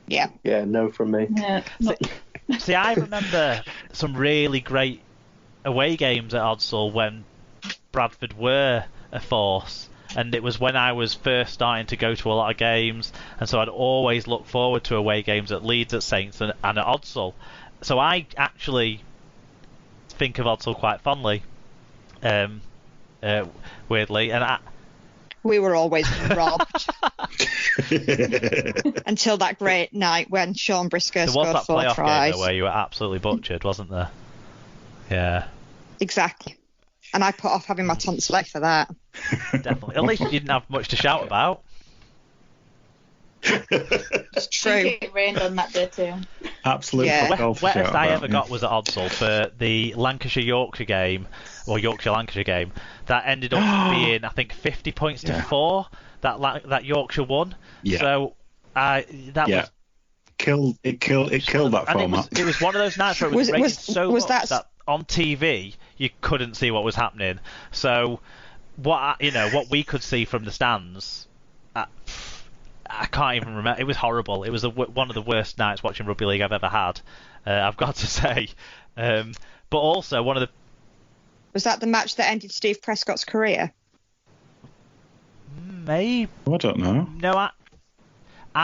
Yeah. Yeah, no from me. Yeah. See, I remember some really great away games at Odsal when Bradford were a force, and it was when I was first starting to go to a lot of games, and so I'd always look forward to away games at Leeds, at Saints, and at Odsal. So I actually think of Odsal quite fondly, weirdly, and we were always robbed until that great night when Sean Briscoe scored 4 tries. There was that playoff game though, where you were absolutely butchered, wasn't there? Yeah. Exactly. And I put off having my tonsillectomy for that. Definitely. At least you didn't have much to shout about. It's true. It rained on that day too. Absolutely. Yeah. Wettest I ever got was at Odsal for the Lancashire-Yorkshire game, or Yorkshire-Lancashire game. That ended up being, I think, 50 points to 4. That Yorkshire won. Yeah. So that was killed that format. It was one of those nights where it was raining so much that on TV you couldn't see what was happening. So what we could see from the stands, I can't even remember. It was horrible. It was one of the worst nights watching rugby league I've ever had. I've got to say. But also one of the. Was that the match that ended Steve Prescott's career? Maybe. I don't know. No,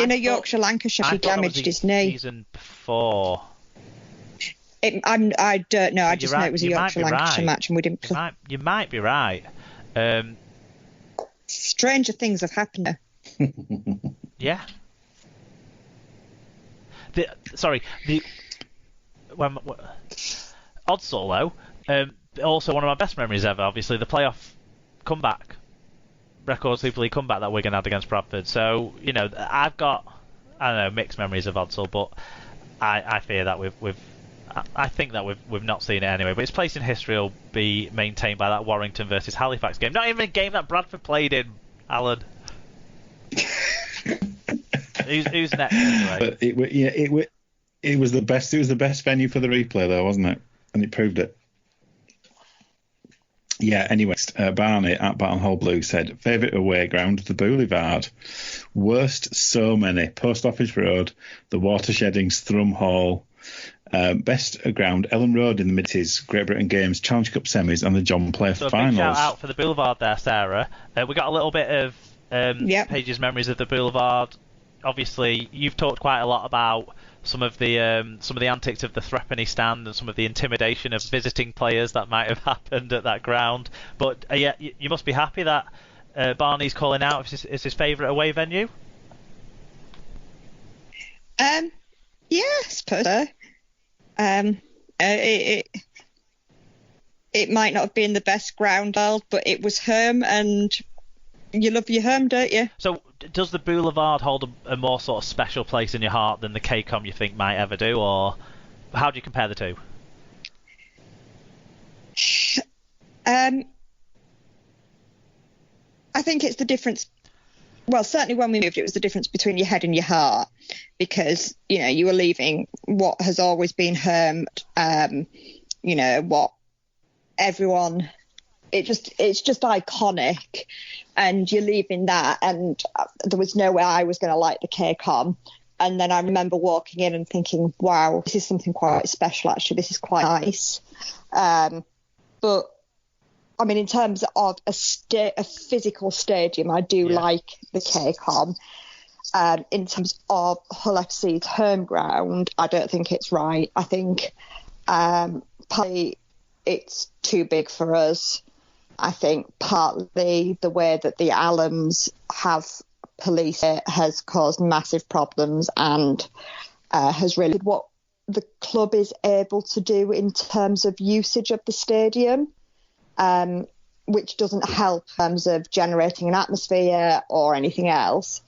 in a Yorkshire-Lancashire, he damaged his knee. Season before. I don't know. I just know it was a Yorkshire-Lancashire match, and we didn't play. You might be right. Stranger things have happened. Yeah. Odsal though. Also one of my best memories ever. Obviously the playoff comeback, record Super League comeback that Wigan had against Bradford. So I've got mixed memories of Odsal, but I fear that I think that we've not seen it anyway. But its place in history will be maintained by that Warrington versus Halifax game. Not even a game that Bradford played in, Alan. Who's next anyway? But it was the best. It was the best venue for the replay, though, wasn't it? And it proved it. Yeah. Anyway, Barney at Battle Blue said favourite away ground the Boulevard. Worst so many. Post Office Road, the Watersheddings, Thrum Hall. Best ground Ellen Road in the mid-80s, Great Britain Games, Challenge Cup semis, and the John Player finals. So a big shout out for the Boulevard there, Sarah. We got a little bit of Paige's memories of the Boulevard. Obviously, you've talked quite a lot about some of the antics of the threepenny stand and some of the intimidation of visiting players that might have happened at that ground. But you must be happy that Barney's calling out as his favourite away venue. Yeah, I suppose so. It might not have been the best ground, but it was home, and you love your home, don't you? So does the Boulevard hold a more sort of special place in your heart than the KCOM you think might ever do, or how do you compare the two? I think it's the difference. Well, certainly when we moved, it was the difference between your head and your heart, because you were leaving what has always been home. What everyone. It's just iconic, and you're leaving that, and there was no way I was going to like the KCOM. And then I remember walking in and thinking, wow, this is something quite special, actually. This is quite nice. But I mean, in terms of a physical stadium, I do like the KCOM. In terms of Hull FC's home ground, I don't think it's right. I think partly it's too big for us. I think partly the way that the Allams have policed it has caused massive problems and has really what the club is able to do in terms of usage of the stadium. Which doesn't help in terms of generating an atmosphere or anything else.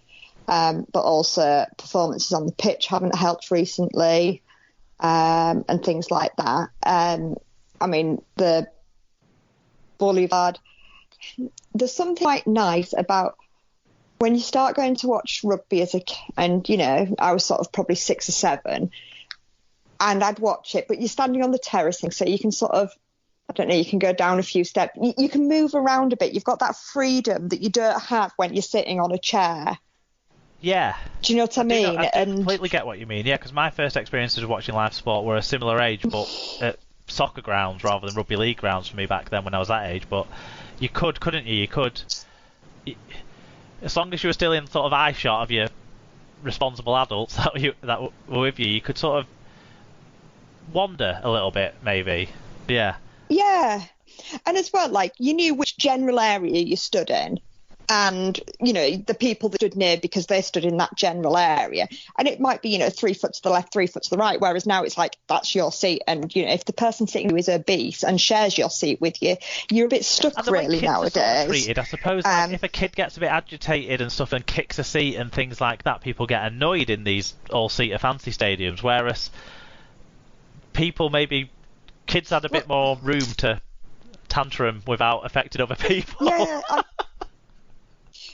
But also performances on the pitch haven't helped recently, and things like that. I mean, the Boulevard, there's something quite nice about when you start going to watch rugby as a kid, and, I was sort of probably 6 or 7, and I'd watch it, but you're standing on the terracing, so you can sort of, I don't know, you can go down a few steps. You can move around a bit. You've got that freedom that you don't have when you're sitting on a chair. Yeah. Do you know what I mean? I completely get what you mean. Yeah, because my first experiences watching live sport were a similar age, but at soccer grounds rather than rugby league grounds for me back then when I was that age. But you couldn't you? You could, as long as you were still in sort of eye shot of your responsible adults that were with you, you could sort of wander a little bit, maybe. Yeah. Yeah. And as well, like, you knew which general area you stood in. And, you know, the people that stood near because they stood in that general area. And it might be, you know, 3 foot to the left, 3 foot to the right. Whereas now it's like, that's your seat. And, you know, if the person sitting is obese and shares your seat with you, you're a bit stuck really nowadays. Sort of treated, I suppose, like, if a kid gets a bit agitated and stuff and kicks a seat and things like that, people get annoyed in these all-seater fancy stadiums. Whereas kids had a bit more room to tantrum without affecting other people. Yeah.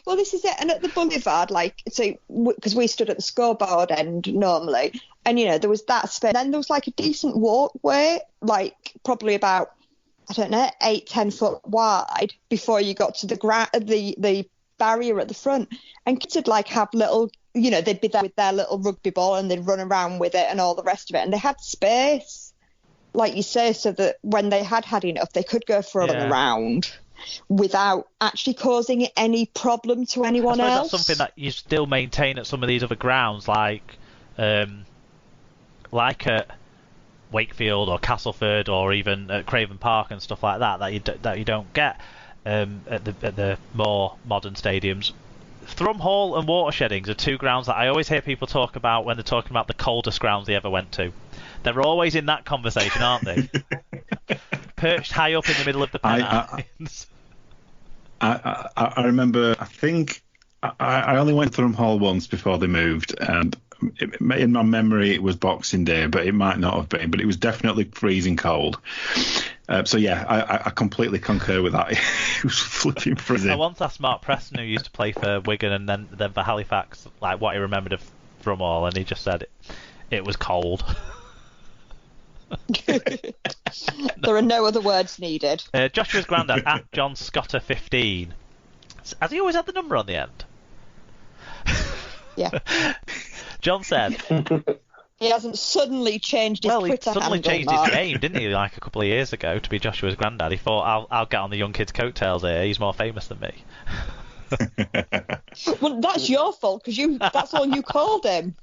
Well, this is it. And at the Boulevard, like, so, because we stood at the scoreboard end normally, and, you know, there was that space. Then there was, like, a decent walkway, like, probably about, I don't know, 8-10 foot wide before you got to the barrier at the front. And kids would, like, have little, you know, they'd be there with their little rugby ball and they'd run around with it and all the rest of it. And they had space, like you say, so that when they had enough, they could go for a run around without actually causing any problem to anyone else. That's something that you still maintain at some of these other grounds, like at Wakefield or Castleford or even at Craven Park and stuff like that you don't get at the more modern stadiums. Thrum Hall and Watersheddings are two grounds that I always hear people talk about when they're talking about the coldest grounds they ever went to. They're always in that conversation, aren't they? Perched high up in the middle of the Pennines. I remember, I think I only went to Thrum Hall once before they moved, and in my memory it was Boxing Day, but it might not have been, but it was definitely freezing cold. So yeah, I completely concur with that. It was flipping freezing. I once asked Mark Preston, who used to play for Wigan and then for Halifax, like what he remembered of Thrum Hall, and he just said it was cold. There are no other words needed. Joshua's granddad at John Scotter 15. Has he always had the number on the end? Yeah. John said he hasn't suddenly changed his Twitter he suddenly handle, changed his name, didn't he? Like a couple of years ago to be Joshua's granddad. He thought I'll get on the young kid's coattails here. He's more famous than me. Well, that's your fault because that's all you called him.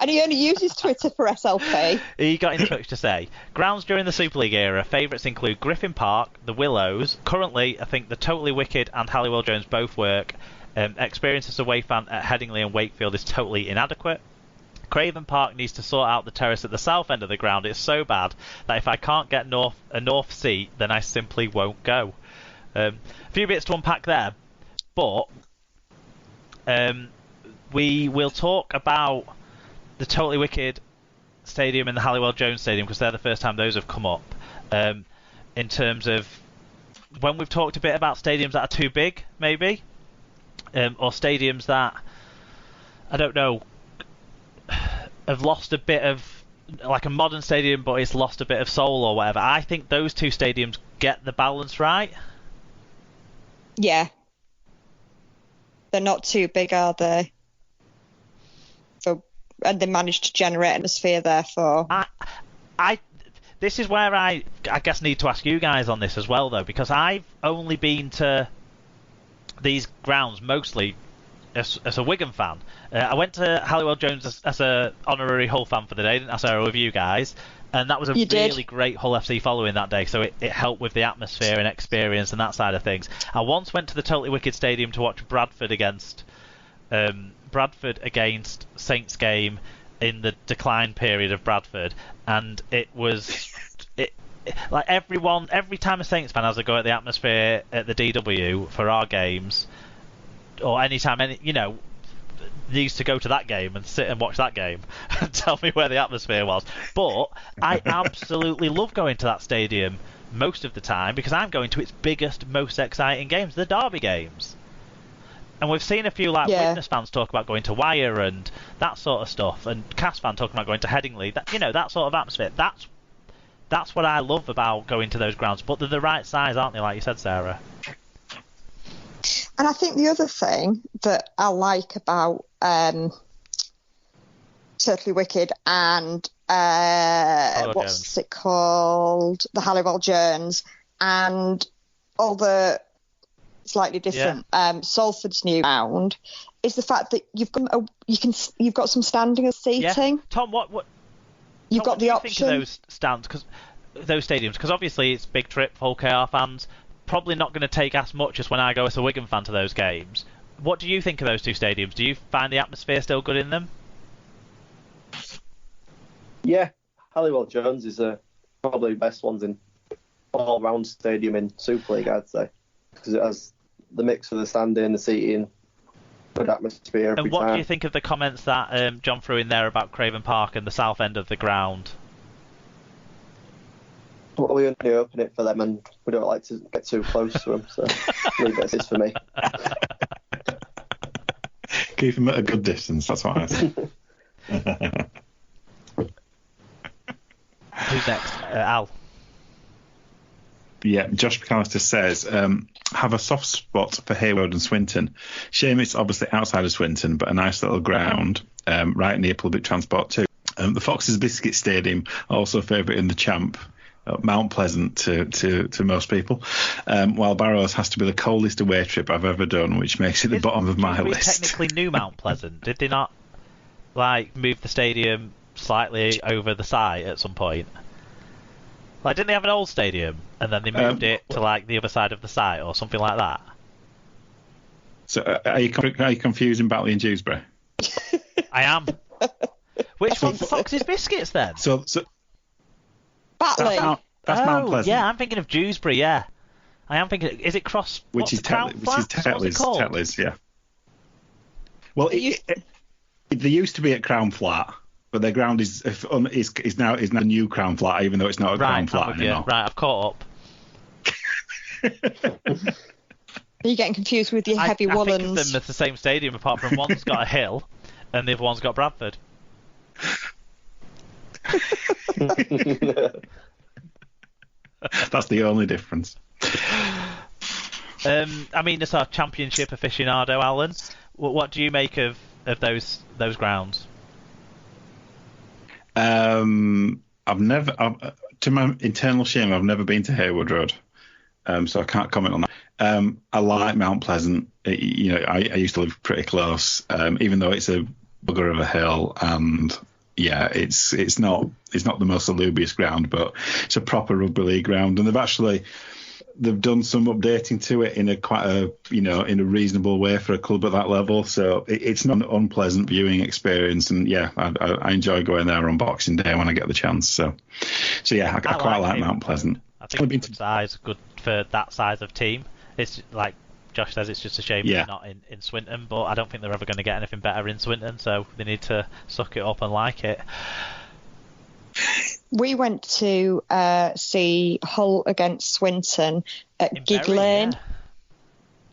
And he only uses Twitter for SLP. He got in touch to say, grounds during the Super League era, favourites include Griffin Park, the Willows. Currently, I think the Totally Wicked and Halliwell Jones both work. Experience as a away fan at Headingley and Wakefield is totally inadequate. Craven Park needs to sort out the terrace at the south end of the ground. It's so bad that if I can't get a north seat, then I simply won't go. A few bits to unpack there, but we will talk about the Totally Wicked Stadium and the Halliwell Jones Stadium because they're the first time those have come up. In terms of when we've talked a bit about stadiums that are too big, maybe, or stadiums that, I don't know, have lost a bit of, like a modern stadium, but it's lost a bit of soul or whatever. I think those two stadiums get the balance right. Yeah. They're not too big, are they? And they managed to generate atmosphere, therefore. This is where I guess need to ask you guys on this as well, though, because I've only been to these grounds mostly as a Wigan fan. I went to Halliwell Jones as a honorary Hull fan for the day, didn't necessarily with you guys, and that was a really great Hull FC following that day, so it helped with the atmosphere and experience and that side of things. I once went to the Totally Wicked Stadium to watch Bradford against Saints game in the decline period of Bradford, and it was like every time a Saints fan has a go at the atmosphere at the DW for our games, or anytime needs to go to that game and sit and watch that game and tell me where the atmosphere was. But I absolutely love going to that stadium most of the time because I'm going to its biggest, most exciting games, the derby games. And we've seen a few Witness fans talk about going to Wyre and that sort of stuff, and Cass fans talking about going to Headingley. That sort of atmosphere. That's what I love about going to those grounds. But they're the right size, aren't they? Like you said, Sarah. And I think the other thing that I like about Totally Wicked and what's Jones. it called? The Halliwell Jones and all the slightly different Salford's new round is the fact that you've got some standing seating. Yeah. Tom, what you've got the option. Think of those stands, those stadiums, because obviously it's a big trip for Hull KR fans. Probably not going to take as much as when I go as a Wigan fan to those games. What do you think of those two stadiums? Do you find the atmosphere still good in them? Yeah, Halliwell Jones is probably the best ones in all-round stadium in Super League, I'd say, because it has the mix of the standing, the seating, good atmosphere every And what time. do you think of the comments that John threw in there about Craven Park and the south end of the ground? Well, we only open it for them, and we don't like to get too close to them, so leave it as is for me. Keep them at a good distance, that's what I say. Who's next? Al. Yeah, Josh McAllister says, have a soft spot for Hayward and Swinton. Shame it's obviously outside of Swinton, but a nice little ground right near public transport too. The Fox's Biscuit Stadium, also a favourite in the Champ. Mount Pleasant to most people, while Barrows has to be the coldest away trip I've ever done, which makes it the bottom of my list. Technically new Mount Pleasant. Did they not move the stadium slightly over the site at some point? Didn't they have an old stadium and then they moved it to the other side of the site or something like that? So are you confusing Batley and Dewsbury? I am. Which one's the Fox's Biscuits then? So Batley. That's Mount Pleasant. Yeah, I'm thinking of Dewsbury. Yeah, I am thinking. Is it Cross? Which is Tetley's, yeah. Well, they used to be at Crown Flat, but their ground is now a new Crown Flat, even though it's not a Crown Flat anymore. Right, I've caught up. Are you getting confused with your heavy woolens? I think of them as the same stadium, apart from one's got a hill and the other one's got Bradford. That's the only difference. As our championship aficionado, Alan, what do you make of those grounds? To my internal shame, I've never been to Hayward Road, so I can't comment on that. I like Mount Pleasant. I used to live pretty close, even though it's a bugger of a hill, and yeah, it's not the most salubrious ground, but it's a proper rugby league ground, and they've done some updating to it in a reasonable way for a club at that level. So it's not an unpleasant viewing experience, and yeah, I enjoy going there on Boxing Day when I get the chance. So yeah, I quite like Mount Pleasant. I think it's good for that size of team. It's like Josh says, it's just a shame they're not in Swinton, but I don't think they're ever going to get anything better in Swinton, so they need to suck it up and like it. We went to see Hull against Swinton at Gig Lane. Yeah.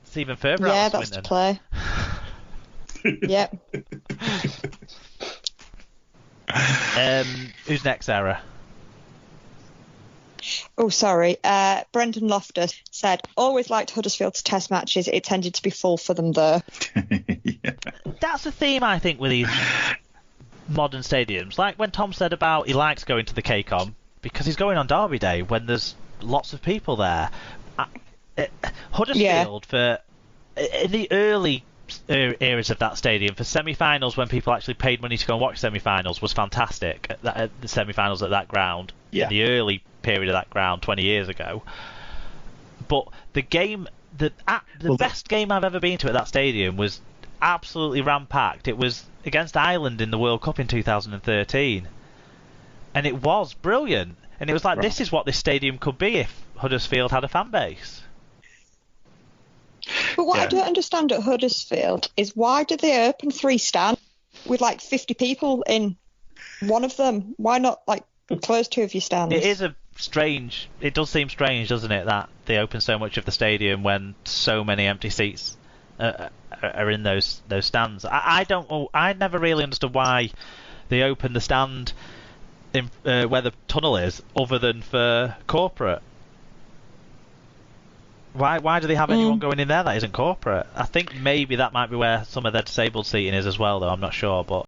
It's even further out of Swinton. Yeah, that's the play. Yep. Who's next, Sarah? Oh, sorry. Brendan Loftus said, always liked Huddersfield's test matches. It tended to be full for them there. Yeah. That's the theme, I think, with these modern stadiums. Like when Tom said about he likes going to the KCOM because he's going on Derby Day when there's lots of people there. Huddersfield, in the early eras of that stadium, for semi-finals when people actually paid money to go and watch semi-finals, was fantastic. The semi-finals at that ground, in the early period of that ground 20 years ago. But the best game I've ever been to at that stadium was absolutely ram-packed. It was against Ireland in the World Cup in 2013, and it was brilliant. And it was like, this is what this stadium could be if Huddersfield had a fan base. But what I don't understand at Huddersfield is why did they open 3 stands with 50 people in one of them? Why not close 2 of your stands? It does seem strange, doesn't it, that they open so much of the stadium when so many empty seats are in those stands. I never really understood why they opened the stand in where the tunnel is, other than for corporate. Why do they have anyone going in there that isn't corporate? I think maybe that might be where some of their disabled seating is as well, though. I'm not sure, but